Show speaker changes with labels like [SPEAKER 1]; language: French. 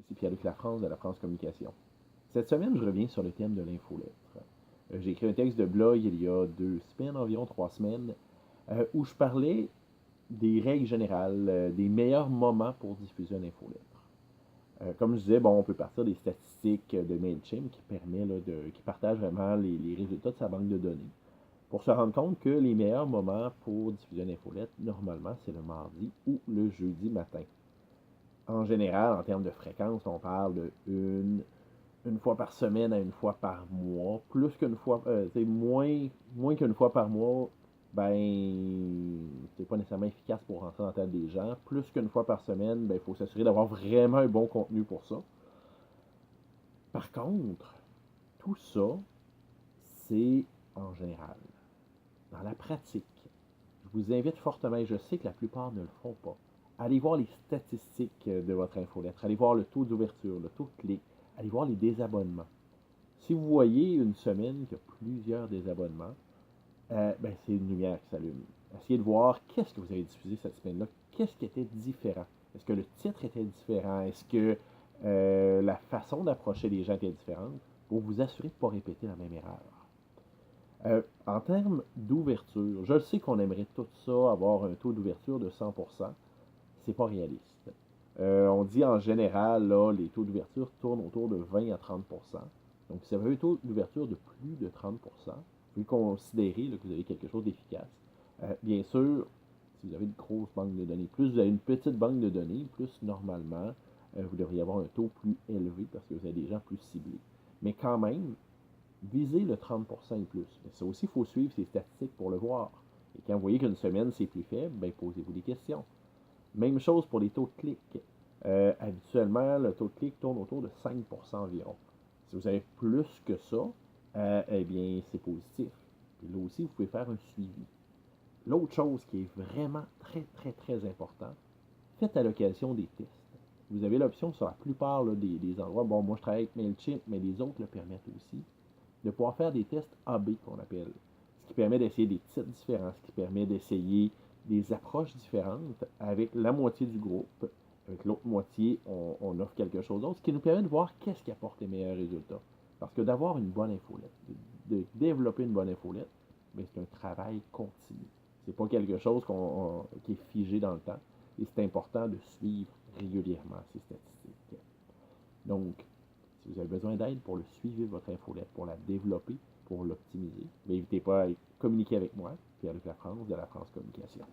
[SPEAKER 1] C'est Pierre-Luc Lafrance de La France Communication. Cette semaine, je reviens sur le thème de l'infolettre. J'ai écrit un texte de blog il y a 2 semaines, environ 3 semaines, où je parlais des règles générales, des meilleurs moments pour diffuser une infolettre. Comme je disais, bon, on peut partir des statistiques de MailChimp qui partage vraiment les résultats de sa banque de données pour se rendre compte que les meilleurs moments pour diffuser une infolettre, normalement, c'est le mardi ou le jeudi matin. En général, en termes de fréquence, on parle de une fois par semaine à une fois par mois. Plus qu'une fois, c'est moins qu'une fois par mois, ben, c'est pas nécessairement efficace pour rentrer dans la tête des gens. Plus qu'une fois par semaine, ben, il faut s'assurer d'avoir vraiment un bon contenu pour ça. Par contre, tout ça, c'est en général. Dans la pratique, je vous invite fortement, et je sais que la plupart ne le font pas, allez voir les statistiques de votre infolettre, allez voir le taux d'ouverture, le taux de clic, allez voir les désabonnements. Si vous voyez une semaine qui a plusieurs désabonnements, ben c'est une lumière qui s'allume. Essayez de voir qu'est-ce que vous avez diffusé cette semaine-là, qu'est-ce qui était différent. Est-ce que le titre était différent? Est-ce que la façon d'approcher les gens était différente? Pour vous assurer de ne pas répéter la même erreur. En termes d'ouverture, je sais qu'on aimerait tout ça, avoir un taux d'ouverture de 100%. C'est pas réaliste. On dit en général, là, les taux d'ouverture tournent autour de 20 à 30%. Donc, si vous avez un taux d'ouverture de plus de 30%, vous pouvez considérer là, que vous avez quelque chose d'efficace. Bien sûr, si vous avez une grosse banque de données, plus vous avez une petite banque de données, plus normalement, vous devriez avoir un taux plus élevé parce que vous avez des gens plus ciblés. Mais quand même, visez le 30% et plus. Mais ça aussi, il faut suivre ces statistiques pour le voir. Et quand vous voyez qu'une semaine, c'est plus faible, ben, posez-vous des questions. Même chose pour les taux de clic. Habituellement, le taux de clic tourne autour de 5% environ. Si vous avez plus que ça, eh bien, c'est positif. Puis là aussi, vous pouvez faire un suivi. L'autre chose qui est vraiment très, très, très important, faites à l'occasion des tests. Vous avez l'option sur la plupart là, des endroits, bon, moi je travaille avec MailChimp, mais les autres le permettent aussi, de pouvoir faire des tests AB qu'on appelle. Ce qui permet d'essayer des titres différents, ce qui permet d'essayer des approches différentes avec la moitié du groupe. Avec l'autre moitié, on offre quelque chose d'autre, ce qui nous permet de voir qu'est-ce qui apporte les meilleurs résultats. Parce que d'avoir une bonne infolette, de développer une bonne infolette, mais c'est un travail continu. C'est pas quelque chose qui est figé dans le temps. Et c'est important de suivre régulièrement ces statistiques. Donc, si vous avez besoin d'aide pour le suivi de votre infolette, pour la développer, pour l'optimiser, n'hésitez pas à communiquer avec moi, Pierre-Luc Lafrance de La France Communication.